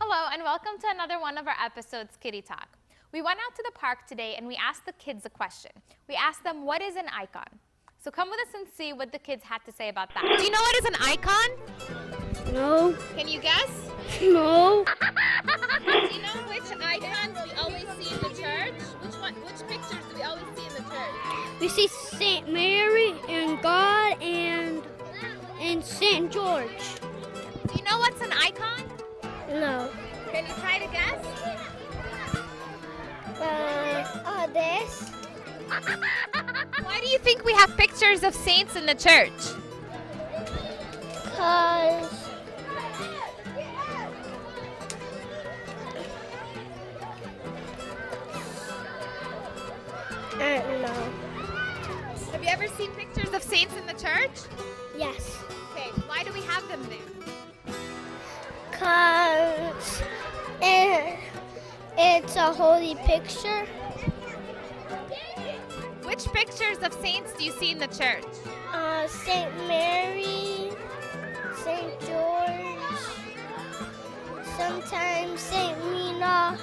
Hello, and welcome to another one of our episodes, Kiddy Talk. We went out to the park today and we asked the kids a question. We asked them, what is an icon? So come with us and see what the kids had to say about that. Do you know what is an icon? No. Can you guess? No. Do you know which icons we always see in the church? Which pictures do we always see in the church? We see Saint Mary and God and Saint George. Do you know what's an icon? No. Can you try to guess? This. Why do you think we have pictures of saints in the church? Cause I don't know. Have you ever seen pictures of saints in the church? Yes. Okay, why do we have them there? Cause it's a holy picture. Which pictures of saints do you see in the church? Saint Mary, Saint George, sometimes Saint Mina,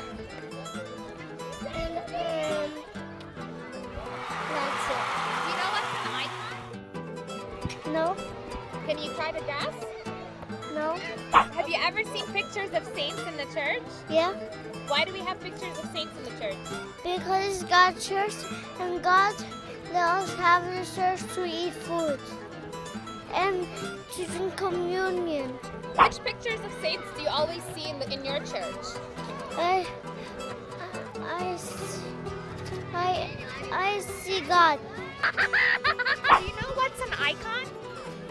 and that's it. Do you know what's an icon? No, Can you try to guess? no, Have you ever seen pictures of saints in the church? yeah, Why do we have pictures of saints in the church? because God's church and God let us have the church to eat food and to drink communion. Which pictures of saints do you always see in your church? I see God. Do you know what's an icon?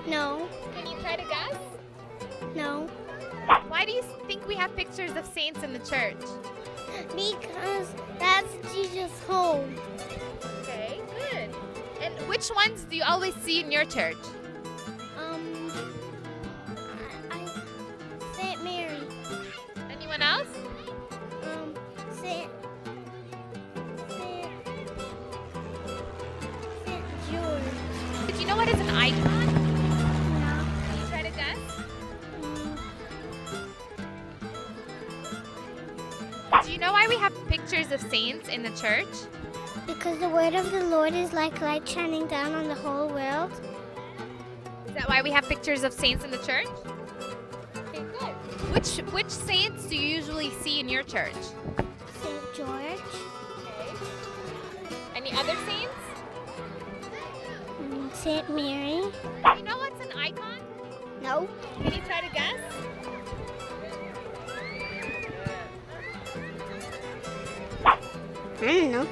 No, Can you try to guess? no. Why do you think we have pictures of saints in the church? Because that's Jesus' home. Okay, good. And which ones do you always see in your church? Saint Mary. Anyone else? Saint George. Do you know what is an icon? No. Can you try to guess? Do you know why we have pictures of saints in the church? Because the word of the Lord is like light shining down on the whole world. Is that why we have pictures of saints in the church? Okay, good. Which saints do you usually see in your church? Saint George. Okay. Any other saints? Saint Mary. Do you know what's an icon? No. Can you try to guess? I don't know.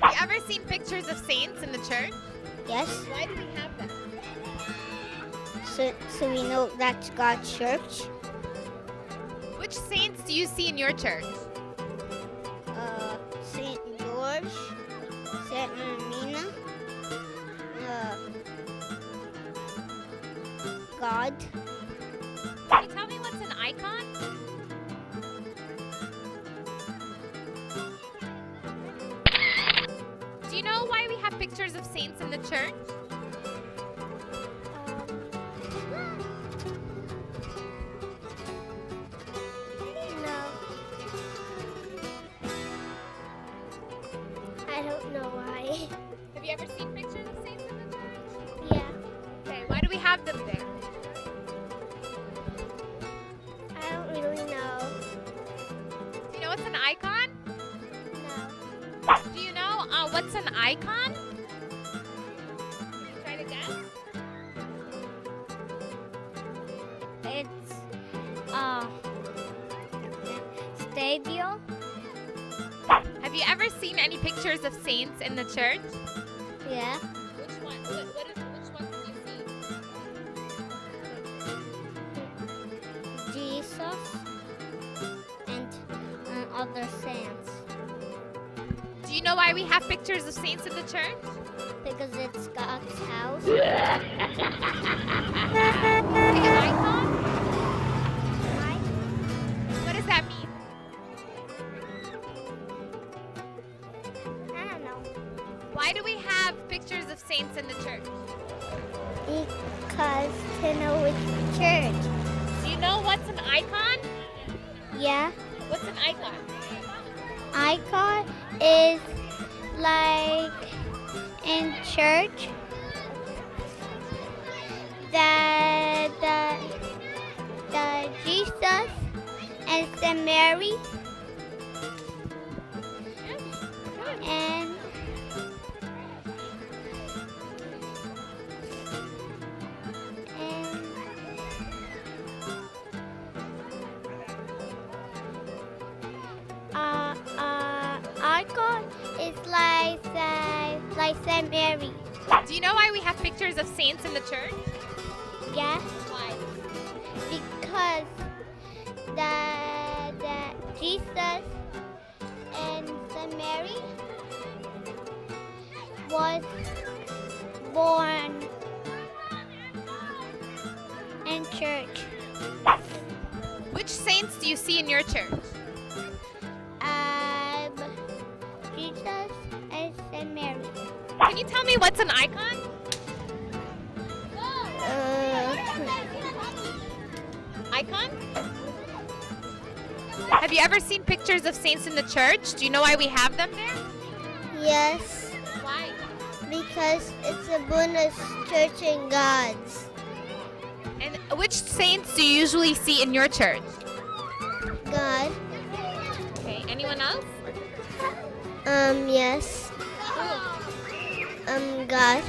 Have you ever seen pictures of saints in the church? Yes. Why do we have them? So we know that's God's church. Which saints do you see in your church? Saint George, Saint Mina, God. Can you tell me what's an icon? Do you know why we have pictures of saints in the church? No. I don't know why. Have you ever seen pictures of saints in the church? Yeah. Okay, why do we have them there? I don't really know. Do you know what's an icon? No. Do you know what's an icon? Can you try to guess? It's stadium. Have you ever seen any pictures of saints in the church? Yeah. Which one? Which one did you see? Jesus and other saints. Do you know why we have pictures of saints in the church? because it's God's house. An icon? Why? What does that mean? I don't know. Why do we have pictures of saints in the church? Because to know which church. Do you know what's an icon? Yeah. What's an icon? Icon is like in church the Jesus and Saint Mary and icon is like Saint Mary. Do you know why we have pictures of saints in the church? Yeah, Why? because the Jesus and Saint Mary was born in church. Which saints do you see in your church? Jesus and Saint Mary. Can you tell me what's an icon? Icon? Have you ever seen pictures of saints in the church? Do you know why we have them there? Yes, Why? because it's a bonus church in God's. And which saints do you usually see in your church? God. Okay, anyone else? Yes. God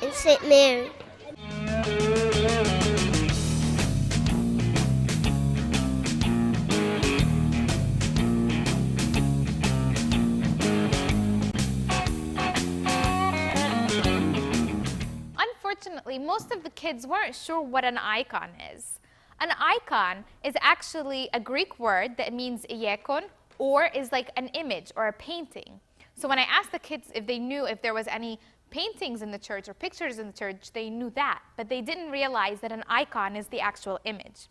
and Saint Mary. Unfortunately, most of the kids weren't sure what an icon is. An icon is actually a Greek word that means icon, or is like an image or a painting. So when I asked the kids if they knew if there was any paintings in the church or pictures in the church, they knew that, but they didn't realize that an icon is the actual image.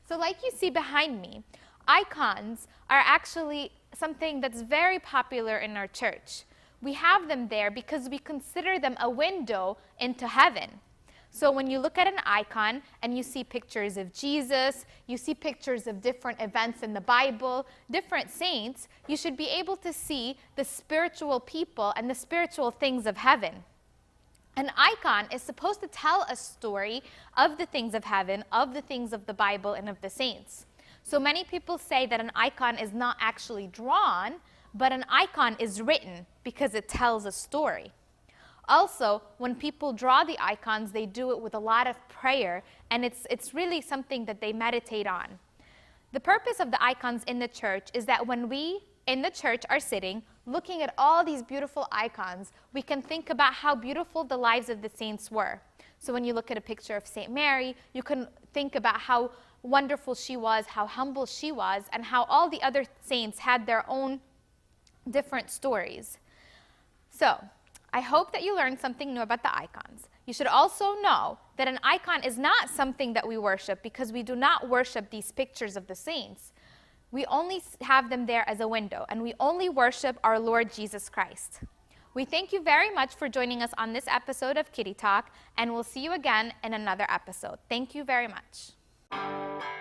So like you see behind me, icons are actually something that's very popular in our church. We have them there because we consider them a window into heaven. So when you look at an icon and you see pictures of Jesus, you see pictures of different events in the Bible, different saints, you should be able to see the spiritual people and the spiritual things of heaven. An icon is supposed to tell a story of the things of heaven, of the things of the Bible, and of the saints. So many people say that an icon is not actually drawn, but an icon is written because it tells a story. Also, when people draw the icons, they do it with a lot of prayer, and it's really something that they meditate on. The purpose of the icons in the church is that when we in the church are sitting, looking at all these beautiful icons, we can think about how beautiful the lives of the saints were. So when you look at a picture of Saint Mary, you can think about how wonderful she was, how humble she was, and how all the other saints had their own different stories. So, I hope that you learned something new about the icons. You should also know that an icon is not something that we worship because we do not worship these pictures of the saints. We only have them there as a window, and we only worship our Lord Jesus Christ. We thank you very much for joining us on this episode of Kiddy Talk, and we'll see you again in another episode. Thank you very much.